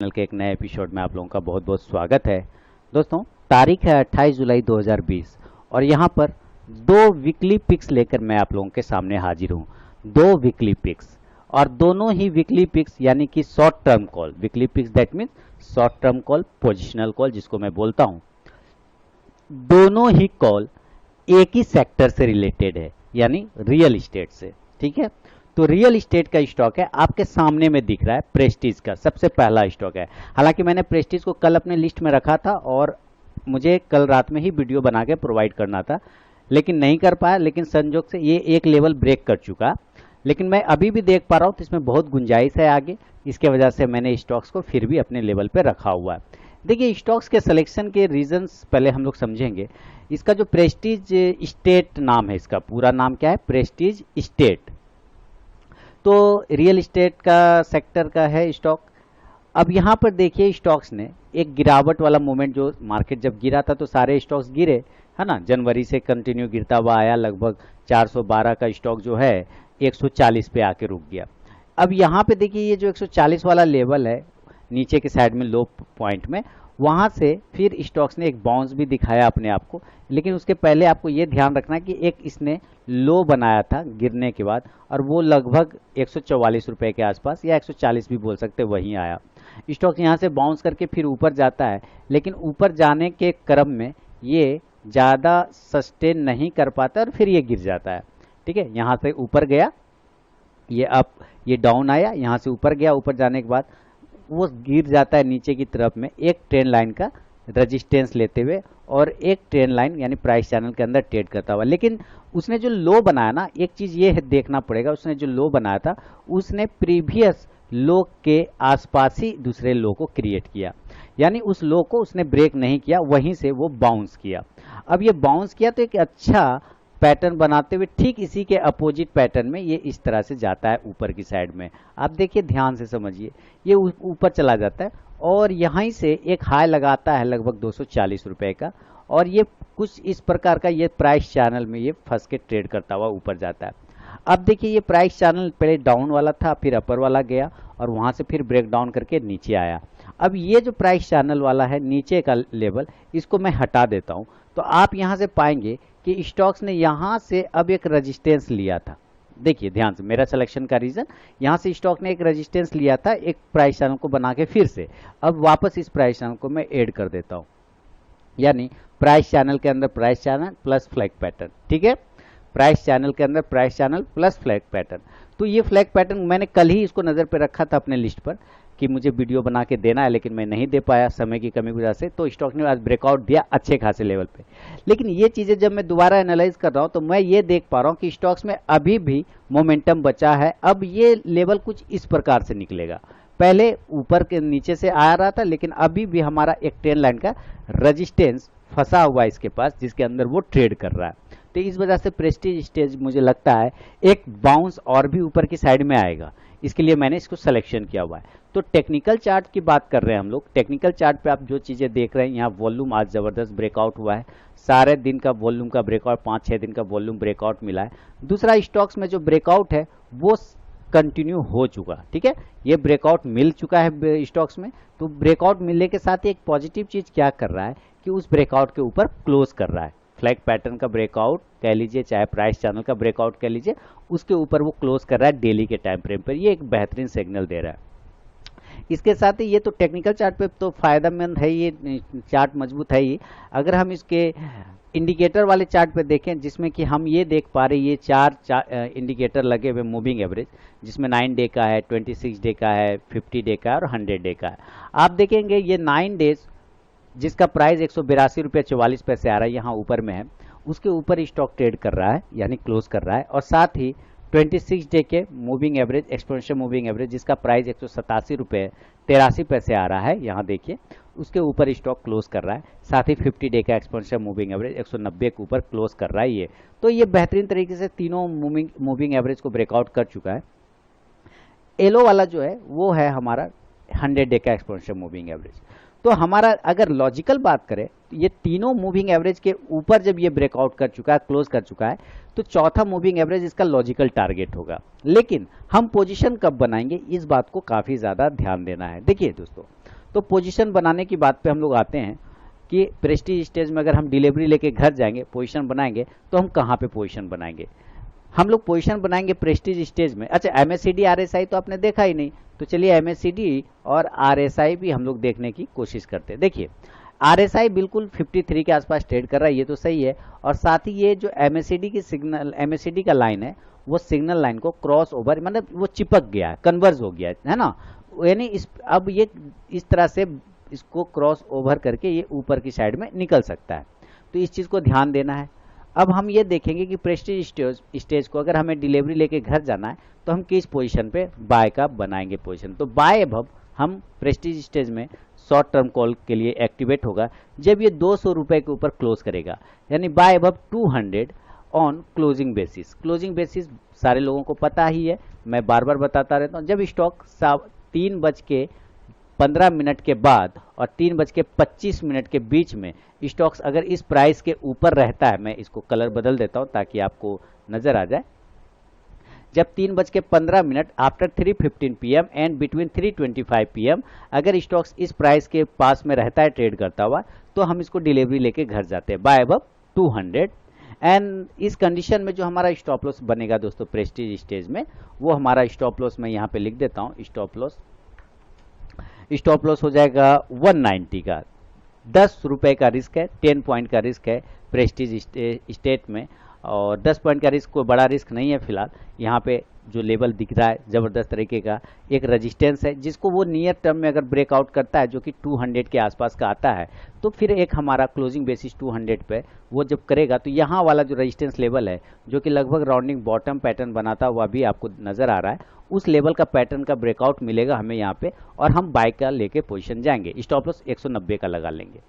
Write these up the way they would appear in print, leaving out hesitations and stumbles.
Channel के एक नए एपिसोड में आप लोगों का बहुत बहुत स्वागत है। दोस्तों, तारीख है 28 जुलाई 2020 और यहाँ पर दो वीकली पिक्स लेकर मैं आप लोगों के सामने हाजिर हूँ। दो वीकली पिक्स और दोनों ही वीकली पिक्स यानी कि short term call. Weekly picks that means short term call, positional call जिसको मैं बोलता हूँ। दोनों ही कॉल एक ही सेक्टर से रिलेटेड है यानी रियल इस्टेट से। ठीक है, तो रियल इस्टेट का स्टॉक है, आपके सामने में दिख रहा है प्रेस्टीज का सबसे पहला स्टॉक है। हालांकि मैंने प्रेस्टीज को कल अपने लिस्ट में रखा था और मुझे कल रात में ही वीडियो बना के प्रोवाइड करना था, लेकिन नहीं कर पाया। लेकिन संजोग से ये एक लेवल ब्रेक कर चुका, लेकिन मैं अभी भी देख पा रहा हूँ तो इसमें बहुत गुंजाइश है आगे। इसके वजह से मैंने स्टॉक्स को फिर भी अपने लेवल पे रखा हुआ है। देखिए, स्टॉक्स के सिलेक्शन के रीजंस पहले हम लोग समझेंगे। इसका जो प्रेस्टीज स्टेट नाम है, इसका पूरा नाम क्या है? Prestige state. तो रियल इस्टेट का सेक्टर का है स्टॉक। अब यहाँ पर देखिए, स्टॉक्स ने एक गिरावट वाला मोमेंट, जो मार्केट जब गिरा था तो सारे स्टॉक्स गिरे, है ना। जनवरी से कंटिन्यू गिरता हुआ आया, लगभग 412 का स्टॉक जो है 140 पे आके रुक गया। अब यहाँ पे देखिए, ये जो 140 वाला लेवल है नीचे के साइड में लो पॉइंट में, वहाँ से फिर स्टॉक्स ने एक बाउंस भी दिखाया अपने आप को। लेकिन उसके पहले आपको ये ध्यान रखना कि एक इसने लो बनाया था गिरने के बाद, और वो लगभग 144 रुपए के आसपास या 140 भी बोल सकते, वहीं आया। स्टॉक यहाँ से बाउंस करके फिर ऊपर जाता है, लेकिन ऊपर जाने के क्रम में ये ज़्यादा सस्टेन नहीं कर पाता और फिर ये गिर जाता है। ठीक है, यहाँ से ऊपर गया, ये अप, ये डाउन आया, यहाँ से ऊपर गया, ऊपर जाने के बाद वो गिर जाता है नीचे की तरफ में एक ट्रेंड लाइन का रेजिस्टेंस लेते हुए, और एक ट्रेंड लाइन यानी प्राइस चैनल के अंदर ट्रेड करता हुआ। लेकिन उसने जो लो बनाया ना, एक चीज ये देखना पड़ेगा, उसने जो लो बनाया था उसने प्रीवियस लो के आसपास ही दूसरे लो को क्रिएट किया, यानी उस लो को उसने ब्रेक नहीं किया, वहीं से वो बाउंस किया। अब ये बाउंस किया तो एक अच्छा पैटर्न बनाते हुए ठीक इसी के अपोजिट पैटर्न में ये इस तरह से जाता है ऊपर की साइड में। आप देखिए, ध्यान से समझिए, ये ऊपर चला जाता है और यहीं से एक हाई लगाता है लगभग 240 रुपए का, और ये कुछ इस प्रकार का ये प्राइस चैनल में ये फंस के ट्रेड करता हुआ ऊपर जाता है। अब देखिए, ये प्राइस चैनल पहले डाउन वाला था, फिर अपर वाला गया और वहां से फिर ब्रेक डाउन करके नीचे आया। अब ये जो प्राइस चैनल वाला है नीचे का लेवल, इसको मैं हटा देता हूं, तो आप यहां से पाएंगे कि स्टॉक्स ने यहां से अब एक रेजिस्टेंस लिया था। देखिए ध्यान से, मेरा सिलेक्शन का रीजन, यहां से स्टॉक ने एक रेजिस्टेंस लिया था एक प्राइस चैनल को बना के, फिर से अब वापस इस प्राइस चैनल को मैं ऐड कर देता हूं, यानी प्राइस चैनल के अंदर price channel plus flag pattern. ठीक है, प्राइस चैनल के अंदर price channel plus flag pattern. तो ये फ्लैग पैटर्न मैंने कल ही इसको नजर पे रखा था अपने लिस्ट पर कि मुझे वीडियो बना के देना है, लेकिन मैं नहीं दे पाया समय की कमी की वजह से। तो स्टॉक ने आज ब्रेकआउट दिया अच्छे खासे लेवल पे। लेकिन ये चीजें जब मैं दोबारा एनालाइज कर रहा हूं तो मैं ये देख पा रहा हूं कि स्टॉक्स में अभी भी मोमेंटम बचा है। अब ये लेवल कुछ इस प्रकार से निकलेगा, पहले ऊपर के नीचे से आ रहा था, लेकिन अभी भी हमारा एक ट्रेंड लाइन का रेजिस्टेंस फंसा हुआ है इसके पास, जिसके अंदर वो ट्रेड कर रहा है। तो इस वजह से प्रेस्टीज स्टेज मुझे लगता है एक बाउंस और भी ऊपर की साइड में आएगा, इसके लिए मैंने इसको सिलेक्शन किया हुआ है। तो टेक्निकल चार्ट की बात कर रहे हैं हम लोग। टेक्निकल चार्ट पे आप जो चीजें देख रहे हैं, यहाँ वॉल्यूम आज जबरदस्त ब्रेकआउट हुआ है, सारे दिन का वॉल्यूम का ब्रेकआउट, 5-6 दिन का वॉल्यूम ब्रेकआउट मिला है। दूसरा, स्टॉक्स में जो ब्रेकआउट है वो कंटिन्यू हो चुका। ठीक है, ये ब्रेकआउट मिल चुका है स्टॉक्स में। तो ब्रेकआउट मिलने के साथ एक पॉजिटिव चीज क्या कर रहा है कि उस ब्रेकआउट के ऊपर क्लोज कर रहा है। फ्लैग पैटर्न का ब्रेकआउट कह लीजिए, चाहे प्राइस चैनल का ब्रेकआउट कह लीजिए, उसके ऊपर वो क्लोज कर रहा है डेली के टाइम फ्रेम पर। ये एक बेहतरीन सिग्नल दे रहा है। इसके साथ ही ये तो टेक्निकल चार्ट पे तो फायदेमंद है, ये चार्ट मजबूत है ही। अगर हम इसके इंडिकेटर वाले चार्ट पे देखें, जिसमें कि हम ये देख पा रहे, ये चार इंडिकेटर लगे हुए मूविंग एवरेज, जिसमें 9 डे का है, 26 डे का है, 50 डे का है और 100 डे का है। आप देखेंगे ये 9 डेज जिसका प्राइस 182 रुपये 44 पैसे आ रहा है, यहाँ ऊपर में है, उसके ऊपर स्टॉक ट्रेड कर रहा है यानी क्लोज कर रहा है। और साथ ही 26 डे के moving average, exponential moving average, जिसका प्राइस 187 रुपये 83 पैसे आ रहा है, यहाँ देखिए उसके ऊपर स्टॉक क्लोज कर रहा है। साथ ही 50 डे का एक्सपोनेंशियल मूविंग एवरेज 190 के ऊपर क्लोज कर रहा है ये। तो ये बेहतरीन तरीके से तीनों मूविंग एवरेज को ब्रेकआउट कर चुका है। येलो वाला जो है वो है हमारा 100 डे का एक्सपोनेंशियल मूविंग एवरेज। तो हमारा अगर लॉजिकल बात करें तो ये तीनों मूविंग एवरेज के ऊपर जब ये ब्रेकआउट कर चुका है, क्लोज कर चुका है, तो चौथा मूविंग एवरेज इसका लॉजिकल टारगेट होगा। लेकिन हम पोजीशन कब बनाएंगे, इस बात को काफी ज्यादा ध्यान देना है। देखिए दोस्तों, तो पोजीशन बनाने की बात पे हम लोग आते हैं कि प्रेस्टीज स्टेज में अगर हम डिलीवरी लेके घर जाएंगे, पोजीशन बनाएंगे, तो हम कहाँ पे पोजीशन बनाएंगे? हम लोग पोजीशन बनाएंगे प्रेस्टीज स्टेज में। अच्छा, एमएससीडी आरएसआई तो आपने देखा ही नहीं, तो चलिए एमएससीडी और आरएसआई भी हम लोग देखने की कोशिश करते हैं। देखिए आरएसआई बिल्कुल 53 के आसपास ट्रेड कर रहा है, ये तो सही है। और साथ ही ये जो एमएससीडी की सिग्नल, एमएससीडी का लाइन है, वो सिग्नल लाइन को क्रॉस ओवर, मतलब वो चिपक गया है, कन्वर्ज हो गया है ना, यानी इस अब ये इस तरह से इसको क्रॉस ओवर करके ये ऊपर की साइड में निकल सकता है। तो इस चीज को ध्यान देना है। अब हम ये देखेंगे कि प्रेस्टीज स्टेज को अगर हमें डिलीवरी लेके घर जाना है तो हम किस पोजीशन पे बाय का बनाएंगे पोजीशन। तो बाय अबव हम प्रेस्टीज स्टेज में शॉर्ट टर्म कॉल के लिए एक्टिवेट होगा जब ये 200 रुपए के ऊपर क्लोज करेगा, यानी buy above 200 on closing basis. Closing basis सारे लोगों को पता ही है, मैं बार बार बताता रहता हूँ। जब स्टॉक 3:15 के बाद और 3:25 के बीच में स्टॉक्स अगर इस प्राइस के ऊपर रहता है, मैं इसको कलर बदल देता हूं ताकि आपको नजर आ जाए। जब 3:15 after 3:15 PM and between 3:25 PM अगर स्टॉक्स इस प्राइस के पास में रहता है ट्रेड करता हुआ, तो हम इसको डिलीवरी लेके घर जाते हैं बाय अबव 200। एंड इस कंडीशन में जो हमारा स्टॉप लॉस बनेगा दोस्तों प्रेस्टीज स्टेज में, वो हमारा स्टॉप लॉस मैं यहाँ पे लिख देता हूँ। स्टॉप लॉस हो जाएगा 190 का। 10 रुपए का रिस्क है, 10 पॉइंट का रिस्क है प्रेस्टीज स्टेट में, और 10 पॉइंट का रिस्क कोई बड़ा रिस्क नहीं है फिलहाल। यहाँ पे जो लेवल दिख रहा है ज़बरदस्त तरीके का, एक रेजिस्टेंस है जिसको वो नियर टर्म में अगर ब्रेकआउट करता है जो कि 200 के आसपास का आता है, तो फिर एक हमारा क्लोजिंग बेसिस 200 पे वो जब करेगा तो यहाँ वाला जो रेजिस्टेंस लेवल है जो कि लगभग राउंडिंग बॉटम पैटर्न बनाता हुआ भी आपको नजर आ रहा है, उस लेवल का पैटर्न का ब्रेकआउट मिलेगा हमें यहाँ पे, और हम बाय का लेके पोजीशन जाएंगे। स्टॉप लॉस 190 का लगा लेंगे।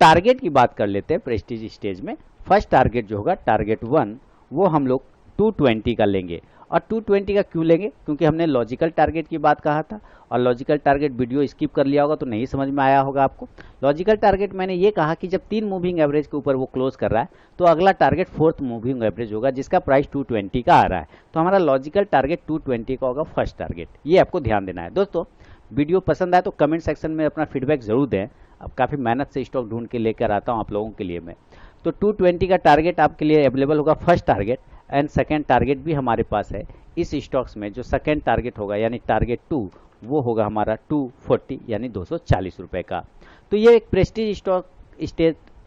टारगेट की बात कर लेते हैं प्रेस्टीज स्टेज में। फर्स्ट टारगेट जो होगा टारगेट 1, वो हम लोग 220 का लेंगे। और 220 का क्यों लेंगे? क्योंकि हमने लॉजिकल टारगेट की बात कहा था, और लॉजिकल टारगेट वीडियो स्किप कर लिया होगा तो नहीं समझ में आया होगा आपको। लॉजिकल टारगेट मैंने ये कहा कि जब 3 मूविंग एवरेज के ऊपर वो क्लोज कर रहा है तो अगला टारगेट 4th मूविंग एवरेज होगा जिसका प्राइस 220 का आ रहा है। तो हमारा लॉजिकल टारगेट 220 का होगा फर्स्ट टारगेट, ये आपको ध्यान देना है। दोस्तों वीडियो पसंद आए तो कमेंट सेक्शन में अपना फीडबैक जरूर दें। अब काफ़ी मेहनत से स्टॉक ढूंढ के लेकर आता हूँ आप लोगों के लिए मैं। तो 220 का टारगेट आपके लिए अवेलेबल होगा first target, and second target भी हमारे पास है इस स्टॉक्स में। जो सेकेंड टारगेट होगा यानी टारगेट 2, वो होगा हमारा 240 यानी 240 रुपए का। तो ये एक प्रेस्टीज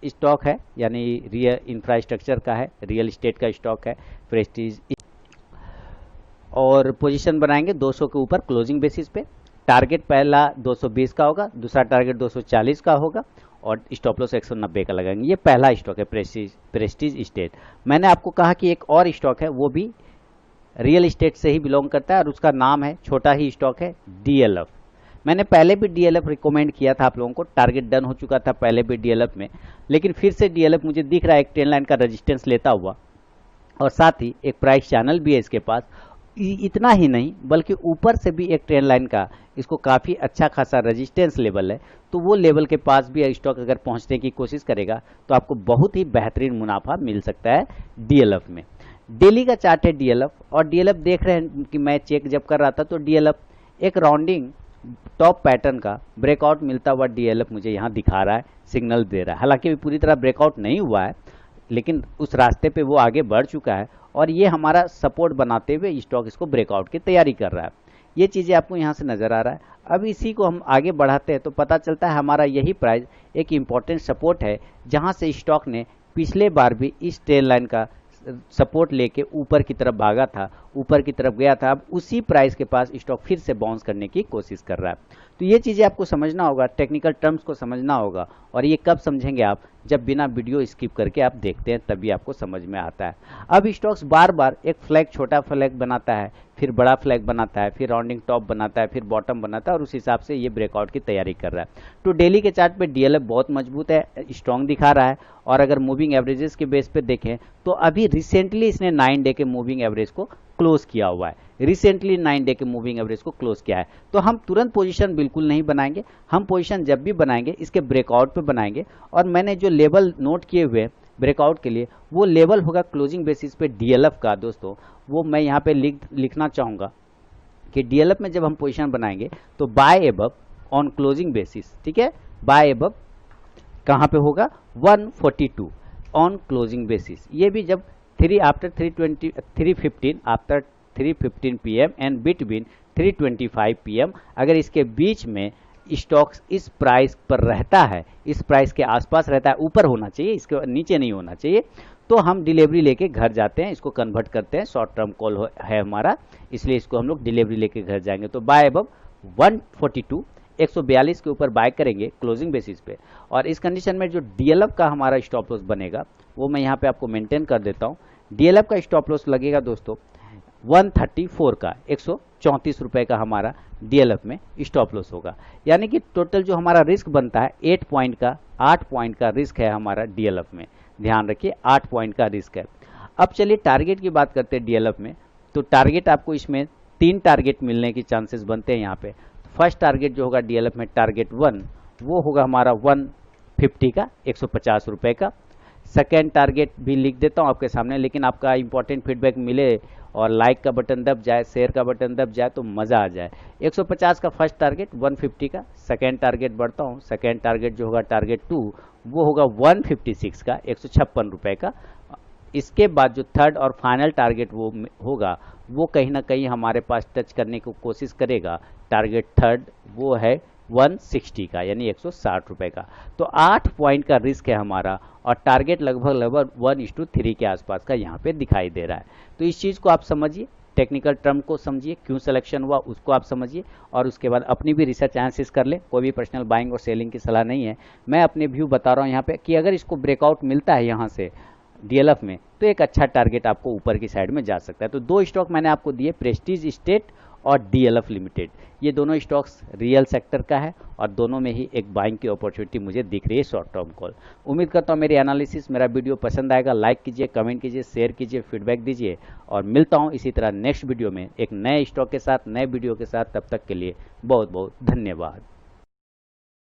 स्टॉक है, यानी रियल इंफ्रास्ट्रक्चर का है, रियल एस्टेट का स्टॉक है प्रेस्टीज। और पोजीशन बनाएंगे 200 के ऊपर क्लोजिंग बेसिस पे। टारगेट पहला 220 का होगा, दूसरा टारगेट 240 का होगा, और स्टॉप लॉस 190 का लगाएंगे। ये पहला स्टॉक है प्रेस्टीज स्टेट। मैंने आपको कहा कि एक और स्टॉक है, वो भी रियल एस्टेट से ही बिलोंग करता है, और उसका नाम है, छोटा ही स्टॉक है, डीएलएफ। मैंने पहले भी डीएलएफ रिकमेंड किया था आप लोगों को, टारगेट डन हो चुका था पहले भी डीएलएफ में, लेकिन फिर से डीएलएफ मुझे दिख रहा है एक ट्रेंड लाइन का रेजिस्टेंस लेता हुआ, और साथ ही एक प्राइस चैनल भी है इसके पास। इतना ही नहीं बल्कि ऊपर से भी एक ट्रेंड लाइन का इसको काफ़ी अच्छा खासा रेजिस्टेंस लेवल है। तो वो लेवल के पास भी स्टॉक अगर पहुंचने की कोशिश करेगा तो आपको बहुत ही बेहतरीन मुनाफा मिल सकता है डीएलएफ में। डेली का चार्ट है डीएलएफ, और डीएलएफ देख रहे हैं कि मैं चेक जब कर रहा था तो डीएलएफ एक राउंडिंग टॉप पैटर्न का ब्रेकआउट मिलता हुआ डीएलएफ मुझे यहाँ दिखा रहा है, सिग्नल दे रहा है। हालांकि अभी पूरी तरह ब्रेकआउट नहीं हुआ है, लेकिन उस रास्ते पे वो आगे बढ़ चुका है, और ये हमारा सपोर्ट बनाते हुए स्टॉक इसको ब्रेकआउट की तैयारी कर रहा है। ये चीज़ें आपको यहाँ से नज़र आ रहा है। अब इसी को हम आगे बढ़ाते हैं तो पता चलता है हमारा यही प्राइस एक इम्पॉर्टेंट सपोर्ट है, जहाँ से स्टॉक ने पिछले बार भी इस ट्रेंड लाइन का सपोर्ट लेके ऊपर की तरफ भागा था, ऊपर की तरफ गया था। अब उसी प्राइस के पास स्टॉक फिर से बाउंस करने की कोशिश कर रहा है। तो ये चीज़ें आपको समझना होगा, टेक्निकल टर्म्स को समझना होगा, और ये कब समझेंगे आप? जब बिना वीडियो स्किप करके आप देखते हैं, तभी आपको समझ में आता है। अब स्टॉक्स बार बार एक फ्लैग, छोटा फ्लैग बनाता है, फिर बड़ा फ्लैग बनाता है, फिर राउंडिंग टॉप बनाता है, फिर बॉटम बनाता है, और उस हिसाब से ये ब्रेकआउट की तैयारी कर रहा है। तो डेली के चार्ट पे डीएलएफ बहुत मजबूत है, स्ट्रॉन्ग दिखा रहा है। और अगर मूविंग एवरेजेस के बेस पे देखें तो अभी रिसेंटली इसने 9 डे के मूविंग एवरेज को क्लोज किया हुआ है, रिसेंटली 9 डे के मूविंग एवरेज को क्लोज किया है। तो हम तुरंत पोजीशन बिल्कुल नहीं बनाएंगे, हम पोजीशन जब भी बनाएंगे इसके ब्रेकआउट पे बनाएंगे। और मैंने जो लेवल नोट किए हुए ब्रेकआउट के लिए, वो लेवल होगा क्लोजिंग बेसिस पे डीएलएफ का। दोस्तों वो मैं यहाँ पे लिखना चाहूँगा कि डीएलएफ में जब हम पोजीशन बनाएंगे तो buy above on closing basis, ठीक है, बाय एबव कहाँ पे होगा 142 ऑन क्लोजिंग बेसिस। ये भी जब 3 after 315 after 3:15 PM and between 3:25 PM, अगर इसके बीच में स्टॉक्स इस प्राइस पर रहता है, इस प्राइस के आसपास रहता है, ऊपर होना चाहिए, इसके नीचे नहीं होना चाहिए, तो हम डिलीवरी लेके घर जाते हैं, इसको कन्वर्ट करते हैं, शॉर्ट टर्म कॉल है हमारा, इसलिए इसको हम लोग डिलीवरी लेके घर जाएंगे। तो बाय अबव 142 142 के ऊपर बाय करेंगे क्लोजिंग बेसिस पे। और इस कंडीशन में जो डीएलएफ का हमारा स्टॉप लॉस बनेगा वो मैं यहाँ पे आपको मेंटेन कर देता हूँ। डीएलएफ का स्टॉप लॉस लगेगा दोस्तों 134 का, 134 रुपए का हमारा डीएलएफ में स्टॉप लॉस होगा। यानी कि टोटल जो हमारा रिस्क बनता है 8 पॉइंट का रिस्क है हमारा डीएलएफ में, ध्यान रखिए 8 पॉइंट का रिस्क है। अब चलिए टारगेट की बात करते हैं डीएलएफ में। तो टारगेट आपको इसमें 3 टारगेट मिलने की चांसेस बनते हैं यहाँ पे। फर्स्ट टारगेट जो होगा डीएलएफ में टारगेट 1 वो होगा हमारा 150 का, 150 रुपए का। सेकेंड टारगेट भी लिख देता हूँ आपके सामने, लेकिन आपका इंपॉर्टेंट फीडबैक मिले और लाइक का बटन दब जाए, शेयर का बटन दब जाए तो मज़ा आ जाए। 150 का फर्स्ट टारगेट, 150 का सेकेंड टारगेट बढ़ता हूँ। सेकेंड टारगेट जो होगा टारगेट 2 वो होगा 156 का, 156 रुपए का। इसके बाद जो थर्ड और फाइनल टारगेट वो होगा वो कहीं ना कहीं हमारे पास टच करने की कोशिश करेगा। टारगेट थर्ड वो है 160 का, यानी 160 रुपए का। तो 8 पॉइंट का रिस्क है हमारा और टारगेट लगभग 1:3 के आसपास का यहाँ पे दिखाई दे रहा है। तो इस चीज़ को आप समझिए, टेक्निकल टर्म को समझिए, क्यों सिलेक्शन हुआ उसको आप समझिए और उसके बाद अपनी भी रिसर्च एनालिसिस कर ले। कोई भी पर्सनल बाइंग और सेलिंग की सलाह नहीं है, मैं अपने व्यू बता रहा हूँ यहाँ पे कि अगर इसको ब्रेकआउट मिलता है यहाँ से डीएलएफ में तो एक अच्छा टारगेट आपको ऊपर की साइड में जा सकता है। तो 2 स्टॉक मैंने आपको दिए, प्रेस्टीज स्टेट और डीएलएफ लिमिटेड। ये दोनों स्टॉक्स रियल सेक्टर का है और दोनों में ही एक बाइंग की अपॉर्चुनिटी मुझे दिख रही है शॉर्ट टर्म कॉल। उम्मीद करता हूँ मेरी एनालिसिस, मेरा वीडियो पसंद आएगा। लाइक कीजिए, कमेंट कीजिए, शेयर कीजिए, फीडबैक दीजिए और मिलता हूँ इसी तरह नेक्स्ट वीडियो में एक नए स्टॉक के साथ, नए वीडियो के साथ। तब तक के लिए बहुत बहुत धन्यवाद।